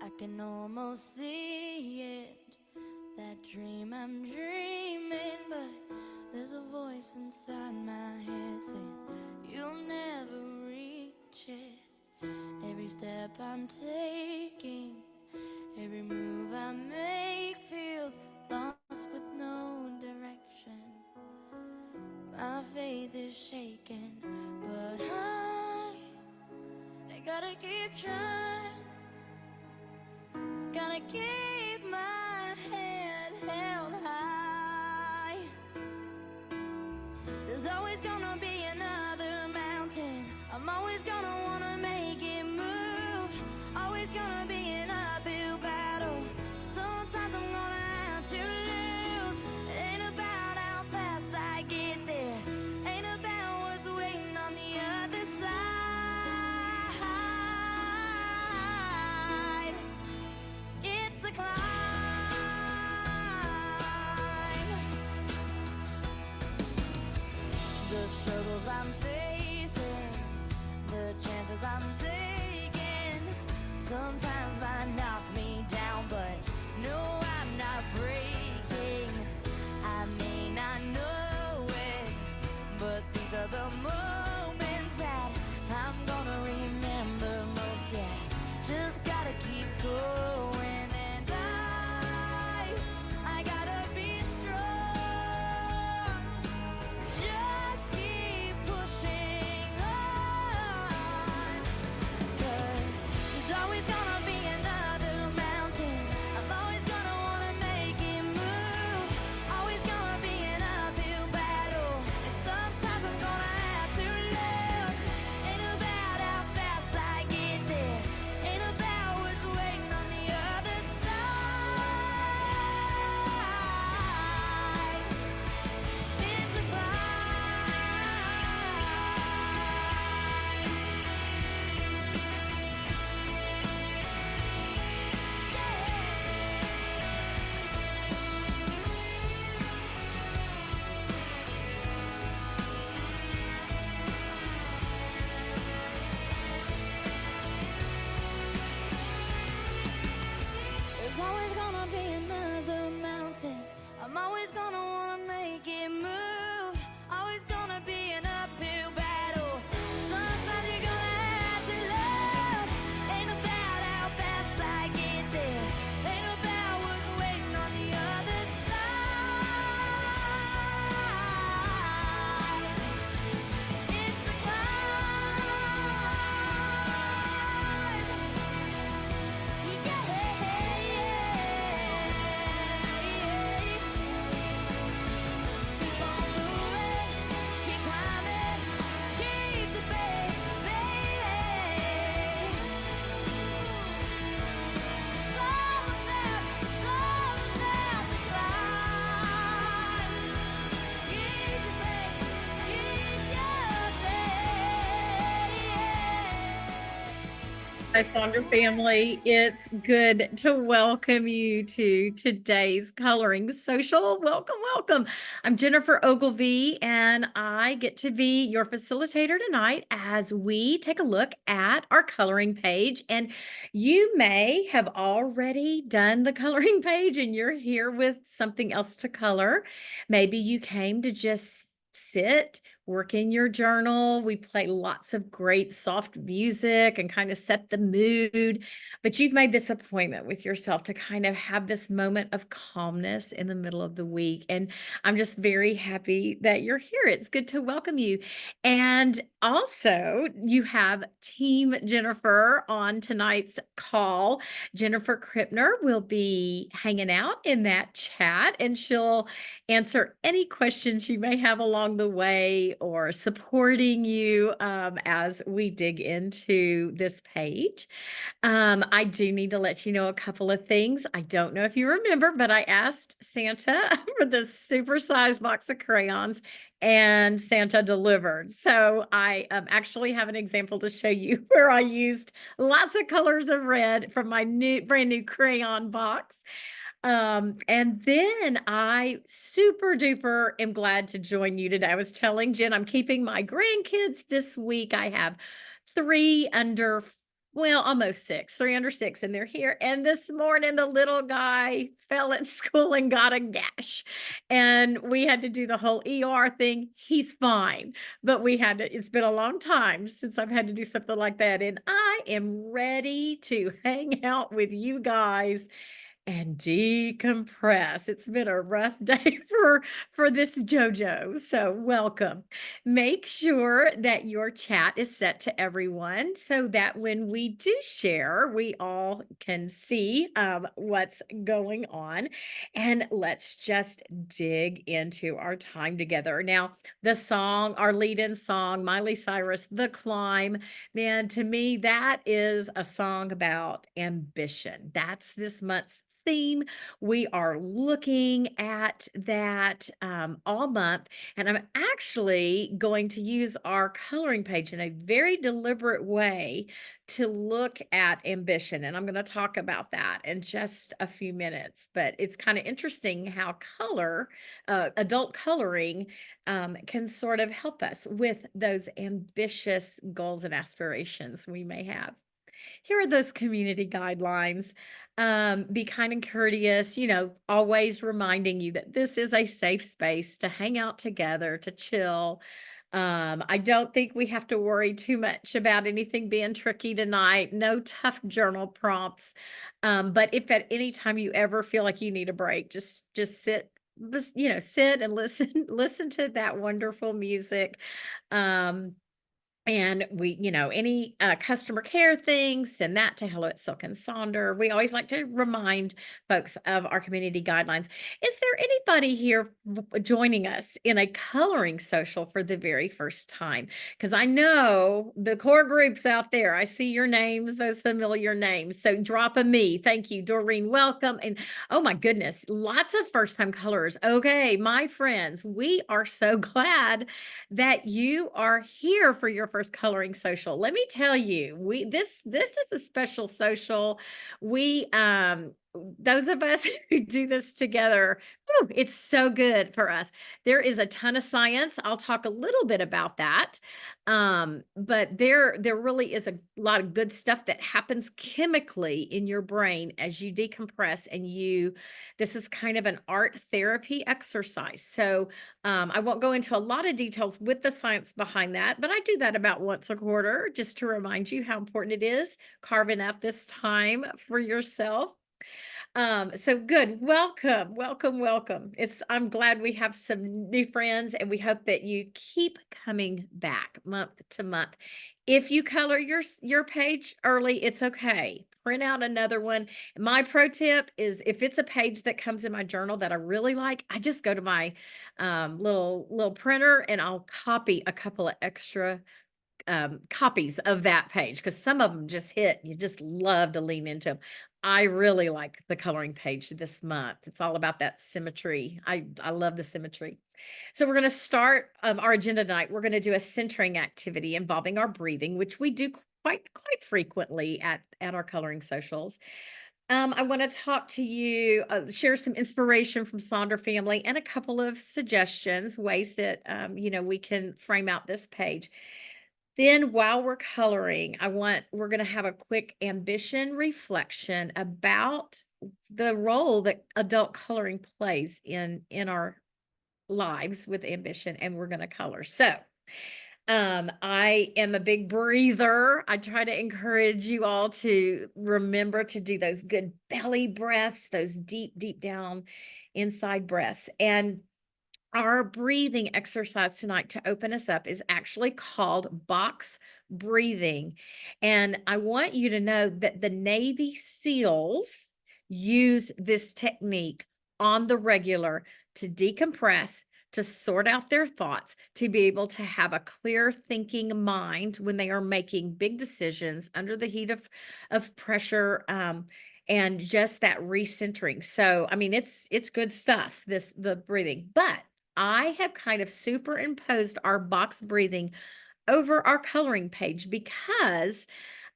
I can almost see it, that dream I'm dreaming, but there's a voice inside my head saying you'll never reach it. Every step I'm taking, every move I make feels lost with no direction. My faith is shaken, but I gotta keep trying. Gotta keep my head held high. There's always gonna be another mountain. I'm always gonna wanna make it move. Always gonna be an uphill battle. Sometimes I'm gonna have to lose. It ain't about how fast I get there. Ain't about what's waiting on the other side. It's the climb. The struggles I'm facing, the chances I'm taking, sometimes might knock me down, but no, I'm not breaking. I may not know it, but these are the moments that I'm gonna remember most. Yeah, just gotta keep going, and I gotta be strong. Just keep pushing on, 'cause there's always gonna be another mountain. I'm always gonna wanna make it move. Always gonna be an uphill battle, and sometimes I'm gonna have to lose. Ain't about how fast I get there. Ain't about what's waiting on the other side. It's a climb. There's always gonna be another mountain. I'm always gonna wanna make it move. Always gonna be an uphill battle. Sometimes you're gonna have to lose. Ain't about how fast I get there. Ain't about what's waiting on the other side. It's the climb. Keep on moving, keep climbing, keep the faith, baby. It's all about the climb. Keep the faith, keep your faith. Hi, Sonder family. It's good to welcome you to today's Coloring Social. Welcome, welcome. I'm Jennifer Ogilvie, and I get to be your facilitator tonight as we take a look at our coloring page. And you may have already done the coloring page and you're here with something else to color. Maybe you came to just sit, work in your journal. We play lots of great soft music and kind of set the mood, but you've made this appointment with yourself to kind of have this moment of calmness in the middle of the week. And I'm just very happy that you're here. It's good to welcome you. And also, you have Team Jennifer on tonight's call. Jennifer Krippner will be hanging out in that chat, and she'll answer any questions you may have along the way or supporting you as we dig into this page. I do need to let you know a couple of things. I don't know if you remember, but I asked Santa for this supersized box of crayons, and Santa delivered. So I actually have an example to show you where I used lots of colors of red from my brand new crayon box. And then I super duper am glad to join you today. I was telling Jen I'm keeping my grandkids this week. I have 3 under well, almost 6, 3 under 6, and they're here. And this morning, the little guy fell at school and got a gash. And we had to do the whole ER thing. He's fine, but we had to, it's been a long time since I've had to do something like that. And I am ready to hang out with you guys and decompress. It's been a rough day for this JoJo, so welcome. Make sure that your chat is set to everyone so that when we do share, we all can see what's going on. And let's just dig into our time together. Now, the song, our lead-in song, Miley Cyrus, "The Climb," man, to me, that is a song about ambition. That's this month's theme. We are looking at that all month, and I'm actually going to use our coloring page in a very deliberate way to look at ambition. And I'm going to talk about that in just a few minutes. But it's kind of interesting how color, adult coloring, can sort of help us with those ambitious goals and aspirations we may have. Here are those community guidelines. Be kind and courteous, always reminding you that this is a safe space to hang out together, to chill. I don't think we have to worry too much about anything being tricky tonight. No tough journal prompts. But if at any time you ever feel like you need a break, just sit, sit and listen, listen to that wonderful music. Um, and we, any customer care things, send that to hello at Silk and Sonder. We always like to remind folks of our community guidelines. Is there anybody here joining us in a coloring social for the very first time? Because I know the core groups out there, I see your names, those familiar names. So drop a me. Thank you, Doreen. Welcome. And oh my goodness, lots of first time colors. Okay, my friends, we are so glad that you are here for your first coloring social. Let me tell you, this is a special social. We those of us who do this together, whew, it's so good for us. There is a ton of science. I'll talk a little bit about that. But there really is a lot of good stuff that happens chemically in your brain as you decompress and this is kind of an art therapy exercise. So I won't go into a lot of details with the science behind that, but I do that about once a quarter just to remind you how important it is carving out this time for yourself. So good. Welcome, welcome, welcome. I'm glad we have some new friends and we hope that you keep coming back month to month. If you color your page early, it's okay. Print out another one. My pro tip is if it's a page that comes in my journal that I really like, I just go to my little printer and I'll copy a couple of extra copies of that page because some of them just hit. You just love to lean into them. I really like the coloring page this month. It's all about that symmetry. I love the symmetry. So we're going to start our agenda tonight. We're going to do a centering activity involving our breathing, which we do quite frequently at our coloring socials. I want to talk to you, share some inspiration from Sonder family and a couple of suggestions, ways that we can frame out this page. Then while we're coloring, we're going to have a quick ambition reflection about the role that adult coloring plays in our lives with ambition, and we're going to color. So, I am a big breather. I try to encourage you all to remember to do those good belly breaths, those deep down inside breaths. And our breathing exercise tonight to open us up is actually called box breathing. And I want you to know that the Navy SEALs use this technique on the regular to decompress, to sort out their thoughts, to be able to have a clear thinking mind when they are making big decisions under the heat of pressure. And just that recentering. So, I mean, it's good stuff, the breathing. But I have kind of superimposed our box breathing over our coloring page because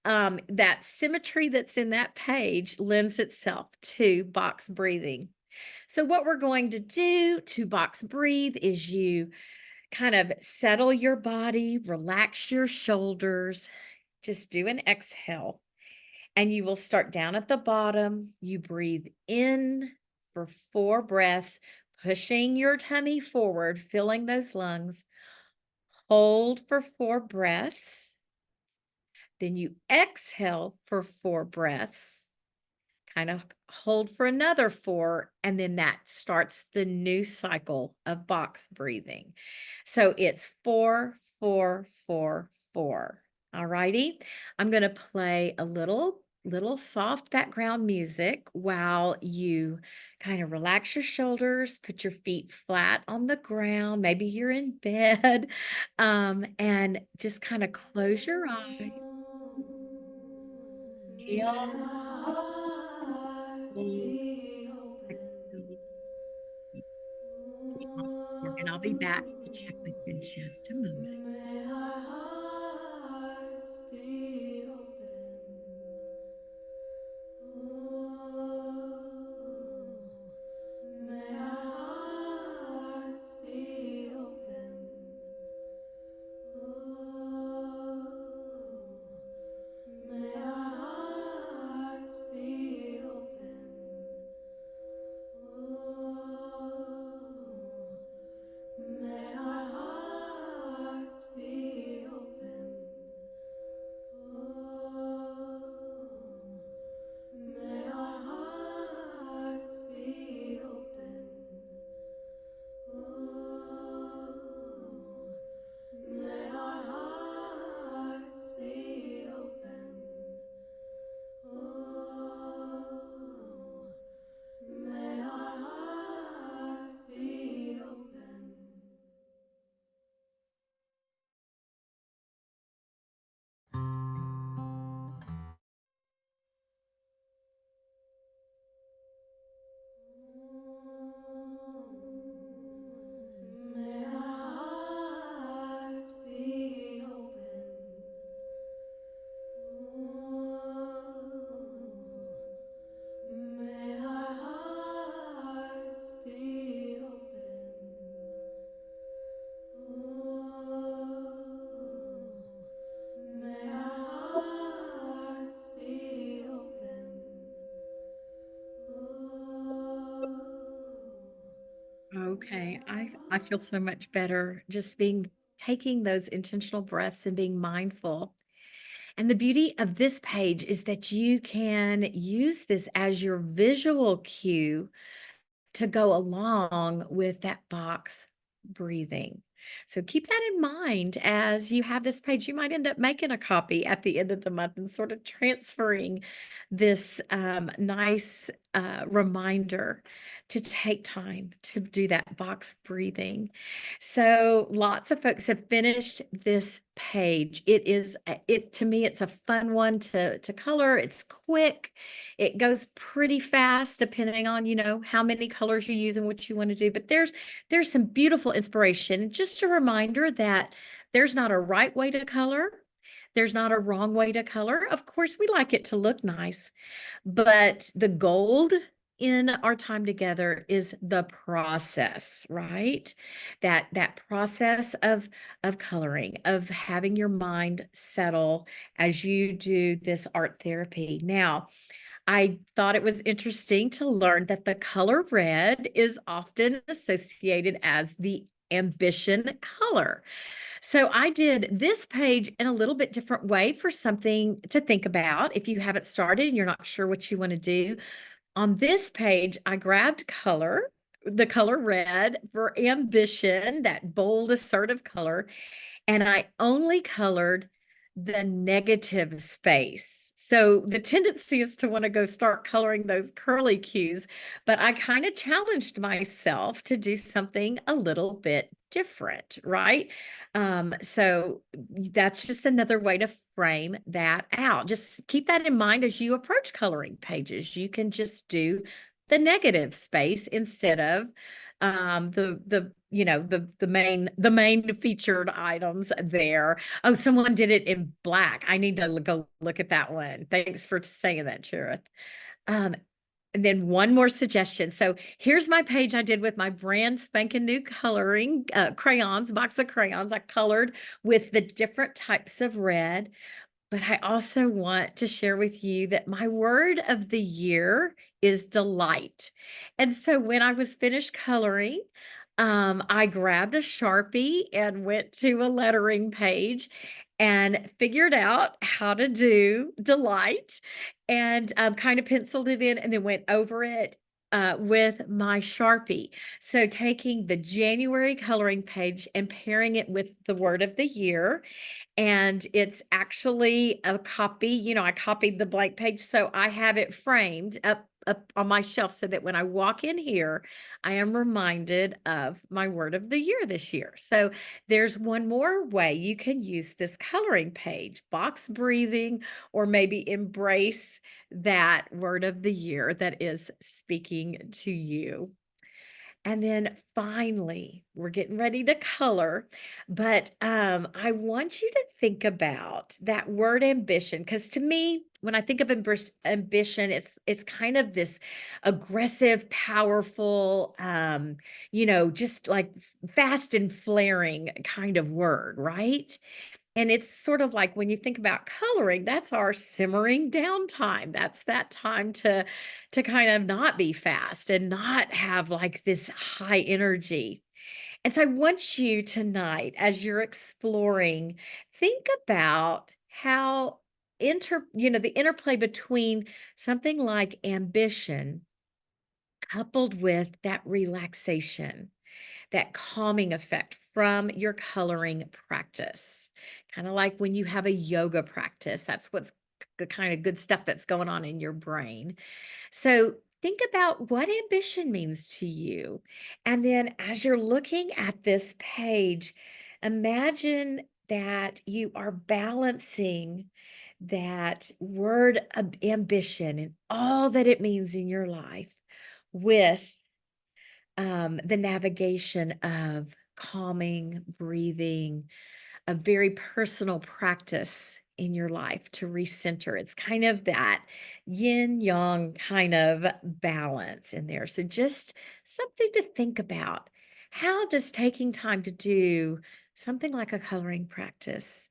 That symmetry that's in that page lends itself to box breathing. So what we're going to do to box breathe is you kind of settle your body, relax your shoulders, just do an exhale. And you will start down at the bottom. You breathe in for 4 breaths, pushing your tummy forward, filling those lungs. Hold for 4 breaths. Then you exhale for 4 breaths. Kind of hold for another 4, and then that starts the new cycle of box breathing. So it's 4, 4, 4, 4. All righty. I'm going to play a little soft background music while you kind of relax your shoulders, put your feet flat on the ground. Maybe you're in bed, and just kind of close your eyes. Feel Hearts be open. and I'll be back to check with you in just a moment. May our hearts be open. May our hearts be open. May our hearts be open. May our hearts be open. May our hearts be open. May our hearts be open. May our hearts be open. May our hearts be open. May our hearts be open. May our hearts be open. Okay, I feel so much better just being taking those intentional breaths and being mindful. And the beauty of this page is that you can use this as your visual cue to go along with that box breathing. So keep that in mind as you have this page. You might end up making a copy at the end of the month and sort of transferring this nice reminder to take time to do that box breathing. So lots of folks have finished this page. It to me, it's a fun one to color. It's quick. It goes pretty fast depending on, how many colors you use and what you want to do. But there's some beautiful inspiration. Just a reminder that there's not a right way to color. There's not a wrong way to color. Of course, we like it to look nice, but the gold in our time together is the process, right? That process of coloring, of having your mind settle as you do this art therapy. Now, I thought it was interesting to learn that the color red is often associated as the ambition color. So I did this page in a little bit different way for something to think about if you haven't started and you're not sure what you want to do. On this page, I grabbed the color red for ambition, that bold, assertive color, and I only colored the negative space. So the tendency is to want to go start coloring those curly cues, but I kind of challenged myself to do something a little bit different, right? So that's just another way to frame that out. Just keep that in mind as you approach coloring pages. You can just do the negative space instead of the main featured items there. Oh, someone did it in black. I need to go look at that one. Thanks for saying that, Cherith. Um, and then one more suggestion. So here's my page I did with my brand spanking new coloring crayons, box of crayons I colored with the different types of red. But I also want to share with you that my word of the year is delight. And so when I was finished coloring, I grabbed a Sharpie and went to a lettering page and figured out how to do delight and kind of penciled it in and then went over it with my Sharpie. So taking the January coloring page and pairing it with the word of the year, and it's actually a copy. I copied the blank page, so I have it framed up on my shelf so that when I walk in here, I am reminded of my word of the year this year. So there's one more way you can use this coloring page: box breathing, or maybe embrace that word of the year that is speaking to you. And then finally, we're getting ready to color, but I want you to think about that word ambition, because to me, when I think of ambition, it's kind of this aggressive, powerful, just like fast and flaring kind of word, right? And it's sort of like when you think about coloring, that's our simmering down time. That's that time to kind of not be fast and not have like this high energy. And so I want you tonight, as you're exploring, think about how the interplay between something like ambition coupled with that relaxation, that calming effect from your coloring practice. Kind of like when you have a yoga practice, that's what's the kind of good stuff that's going on in your brain. So think about what ambition means to you. And then as you're looking at this page, imagine that you are balancing that word of ambition and all that it means in your life with the navigation of calming, breathing, a very personal practice in your life to recenter. It's kind of that yin yang kind of balance in there. So, just something to think about. How does taking time to do something like a coloring practice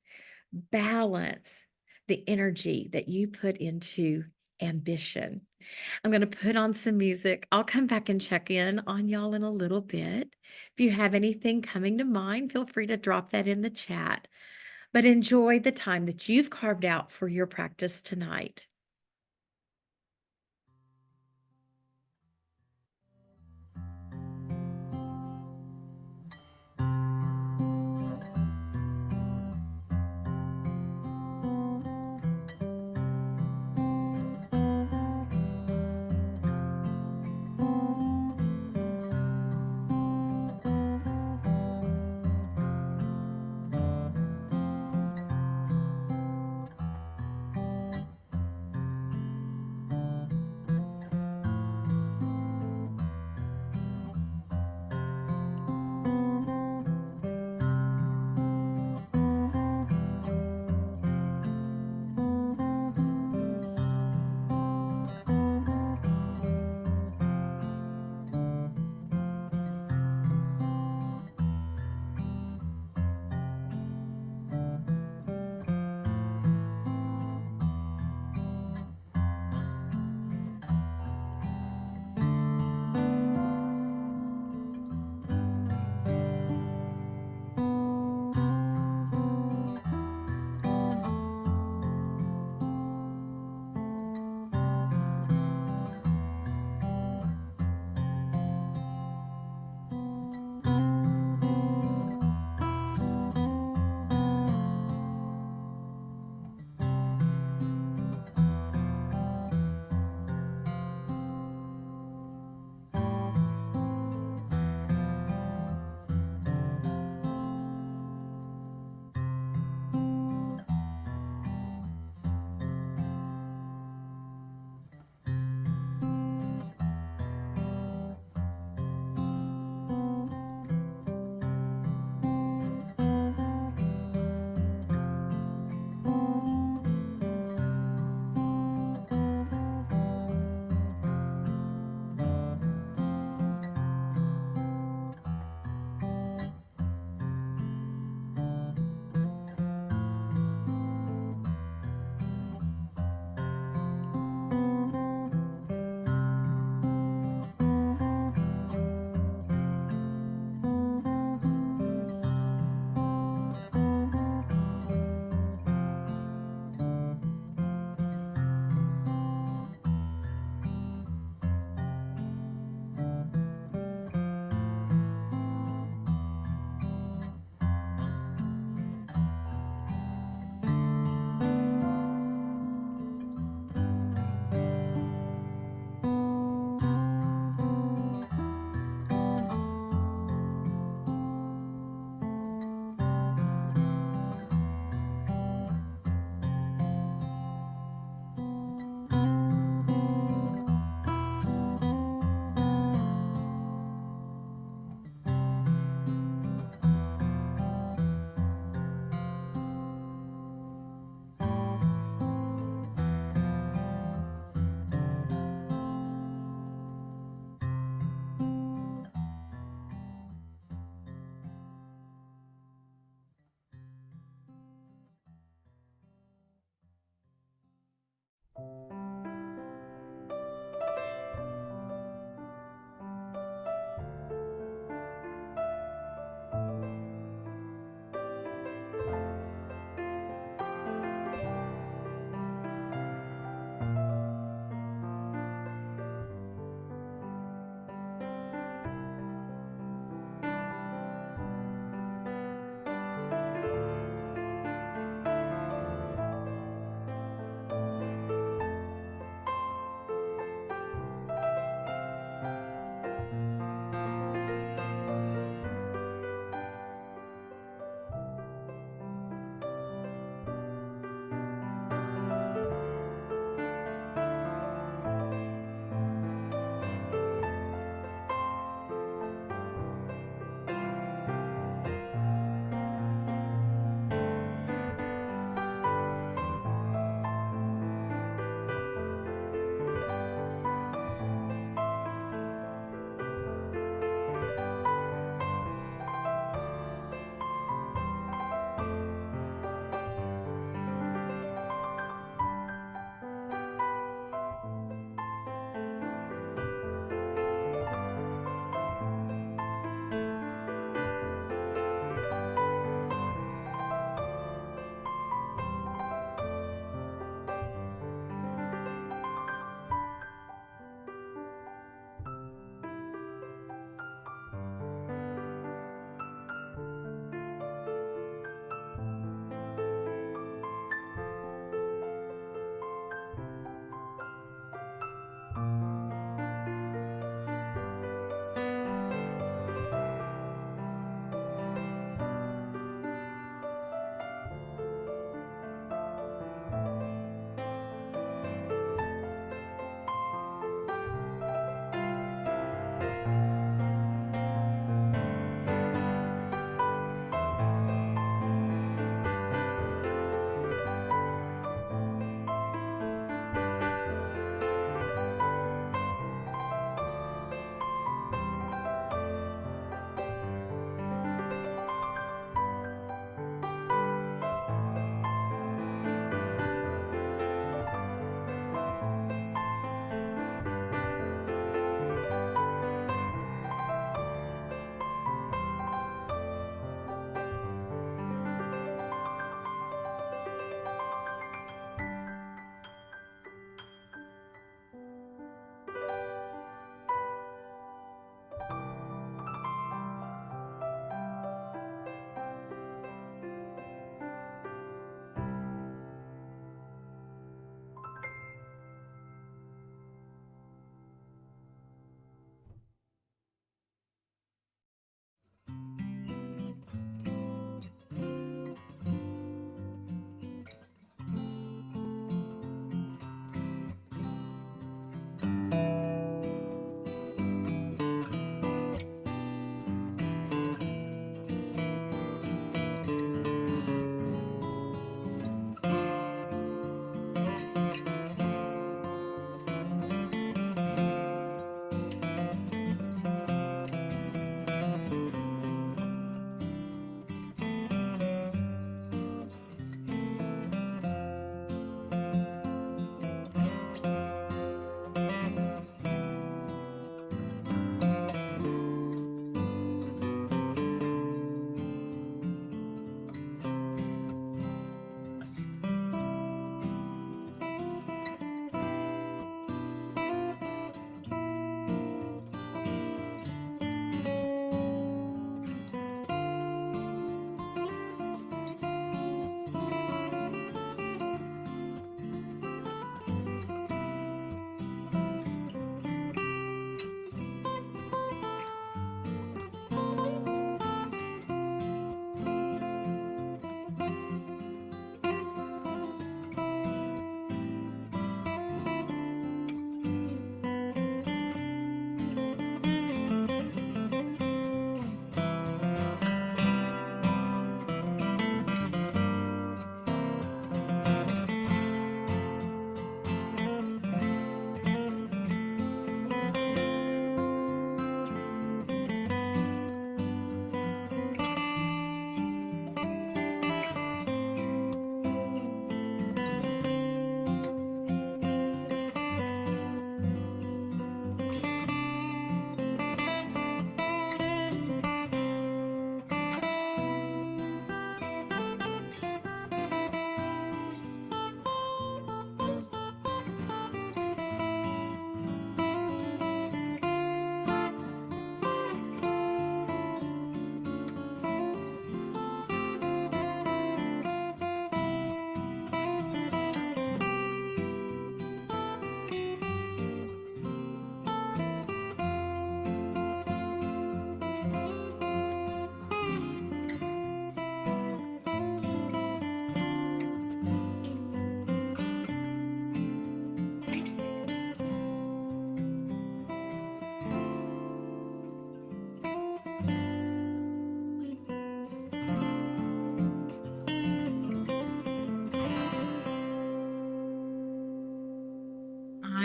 balance the energy that you put into ambition? I'm going to put on some music. I'll come back and check in on y'all in a little bit. If you have anything coming to mind, feel free to drop that in the chat. But enjoy the time that you've carved out for your practice tonight.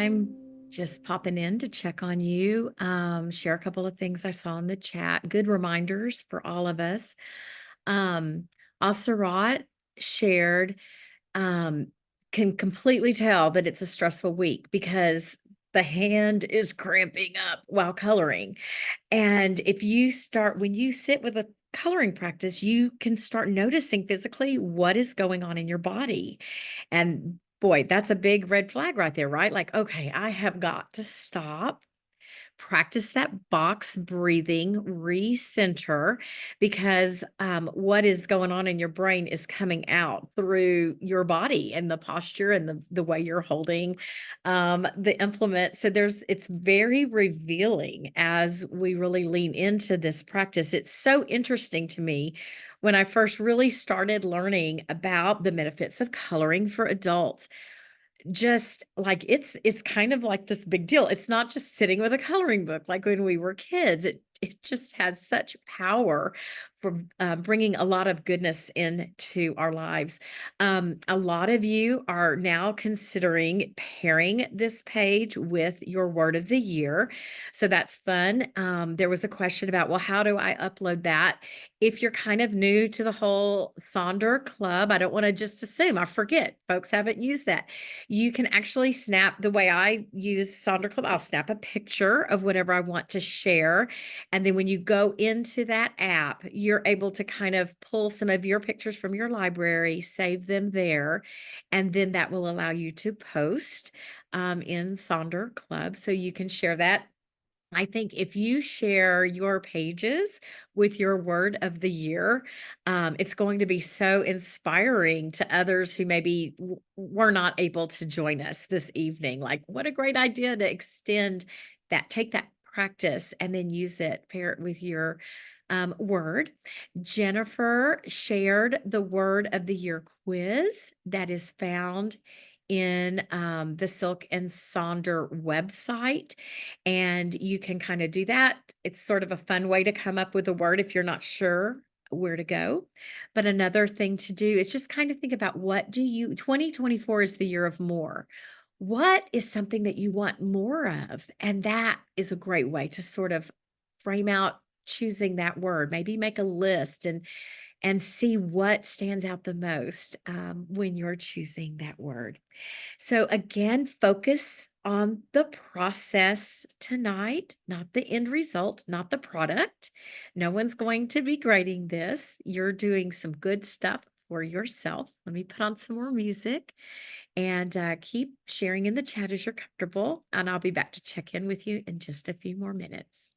I'm just popping in to check on you, share a couple of things I saw in the chat, good reminders for all of us. Um, Asarat shared, um, can completely tell that it's a stressful week because the hand is cramping up while coloring. And if you start when you sit with a coloring practice, you can start noticing physically what is going on in your body. And boy, that's a big red flag right there, right? Like, okay, I have got to stop, practice that box breathing, recenter, because what is going on in your brain is coming out through your body and the posture and the way you're holding the implement. So it's very revealing as we really lean into this practice. It's so interesting to me when I first really started learning about the benefits of coloring for adults. Just like it's kind of like this big deal. It's not just sitting with a coloring book like when we were kids. It just has such power for bringing a lot of goodness into our lives. A lot of you are now considering pairing this page with your word of the year, so that's fun. There was a question about, well, how do I upload that? If you're kind of new to the whole Sonder Club, I don't want to just assume. I forget folks haven't used that. You can actually snap the way I use Sonder Club. I'll snap a picture of whatever I want to share. And then when you go into that app, you're able to kind of pull some of your pictures from your library, save them there. And then that will allow you to post in Sonder Club. So you can share that. I think if you share your pages with your word of the year, it's going to be so inspiring to others who maybe were not able to join us this evening. Like, what a great idea to extend that, take that practice and then use it, pair it with your word. Jennifer shared the word of the year quiz that is found in the Silk and Sonder website. And you can kind of do that. It's sort of a fun way to come up with a word if you're not sure where to go. But another thing to do is just kind of think about 2024 is the year of more. What is something that you want more of? And that is a great way to sort of frame out choosing that word. Maybe make a list and see what stands out the most when you're choosing that word. So again, focus on the process tonight, not the end result, not the product. No one's going to be grading this. You're doing some good stuff for yourself. Let me put on some more music and keep sharing in the chat as you're comfortable. And I'll be back to check in with you in just a few more minutes.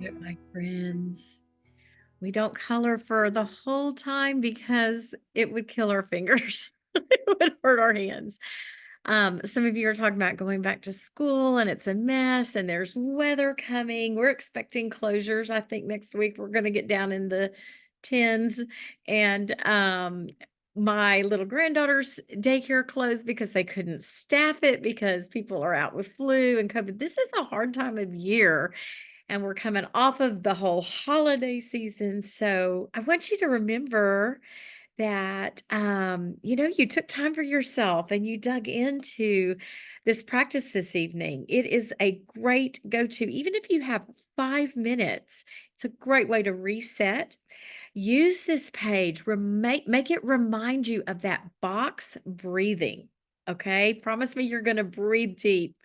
it, my friends. We don't color for the whole time because it would kill our fingers. It would hurt our hands. Some of you are talking about going back to school and it's a mess and there's weather coming. We're expecting closures. I think next week we're going to get down in the tens. And my little granddaughter's daycare closed because they couldn't staff it because people are out with flu and COVID. This is a hard time of year and we're coming off of the whole holiday season. So I want you to remember that you took time for yourself and you dug into this practice this evening. It is a great go-to, even if you have 5 minutes. It's a great way to reset. Use this page, make it remind you of that box breathing. Okay, promise me you're going to breathe deep.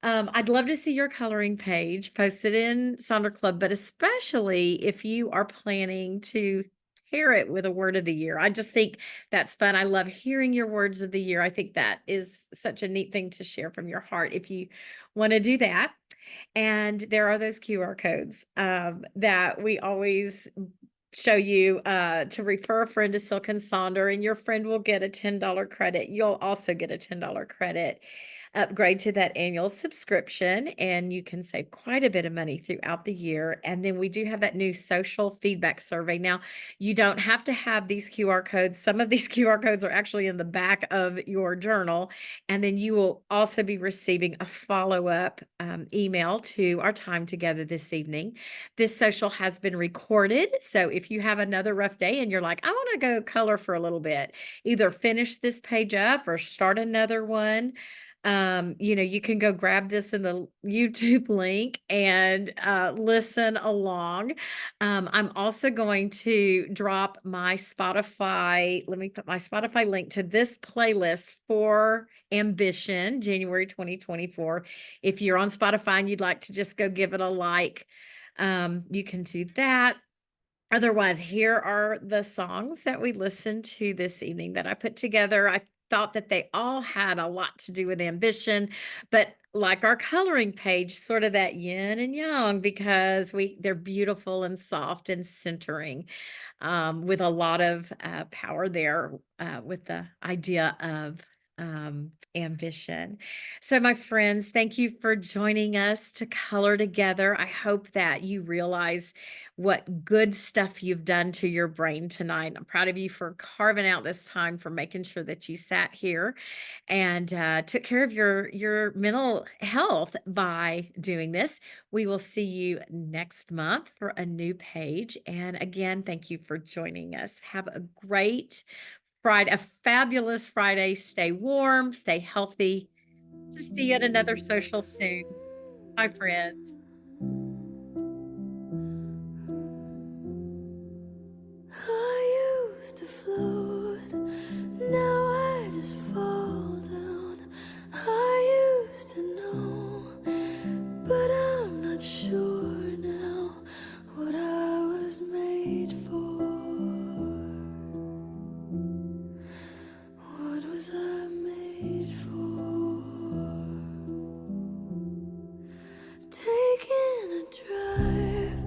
I'd love to see your coloring page posted in Sonder Club, but especially if you are planning to pair it with a word of the year. I just think that's fun. I love hearing your words of the year. I think that is such a neat thing to share from your heart if you want to do that. And there are those QR codes that we always show you to refer a friend to Silk and Sonder, and your friend will get a $10 credit. You'll also get a $10 credit upgrade to that annual subscription, and you can save quite a bit of money throughout the year. And then we do have that new social feedback survey. Now, you don't have to have these QR codes. Some of these QR codes are actually in the back of your journal. And then you will also be receiving a follow-up email to our time together this evening. This social has been recorded. So if you have another rough day and you're like, I want to go color for a little bit, either finish this page up or start another one. You can go grab this in the YouTube link and listen along. I'm also going to drop my Spotify. Let me put my Spotify link to this playlist for Ambition, January 2024. If you're on Spotify and you'd like to just go give it a like, you can do that. Otherwise, here are the songs that we listened to this evening that I put together. I thought that they all had a lot to do with ambition, but like our coloring page, sort of that yin and yang, because they're beautiful and soft and centering, with a lot of power there with the idea of ambition. So, my friends, thank you for joining us to color together. I hope that you realize what good stuff you've done to your brain tonight. I'm proud of you for carving out this time, for making sure that you sat here and took care of your mental health by doing this. We will see you next month for a new page. And again, thank you for joining us. Have a great Friday, a fabulous Friday. Stay warm, stay healthy. To see you at another social soon. Bye, friends. I used to float, now I just fall down. I used to know, but I'm not sure now what I was made for. What was I made for? Taking a drive,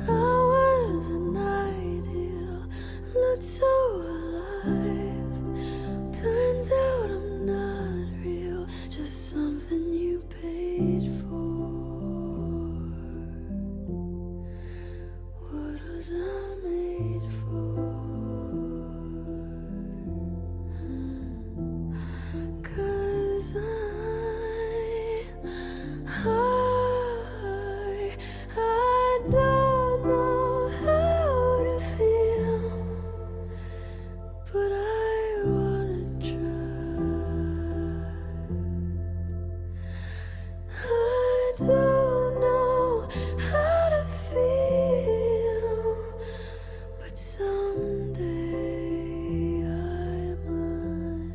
I was an ideal, looked so alive. Turns out I'm not real, just something you paid for. What was I made for? 'Cause I don't know how to feel, but I wanna try. I don't know how to feel, but someday I might.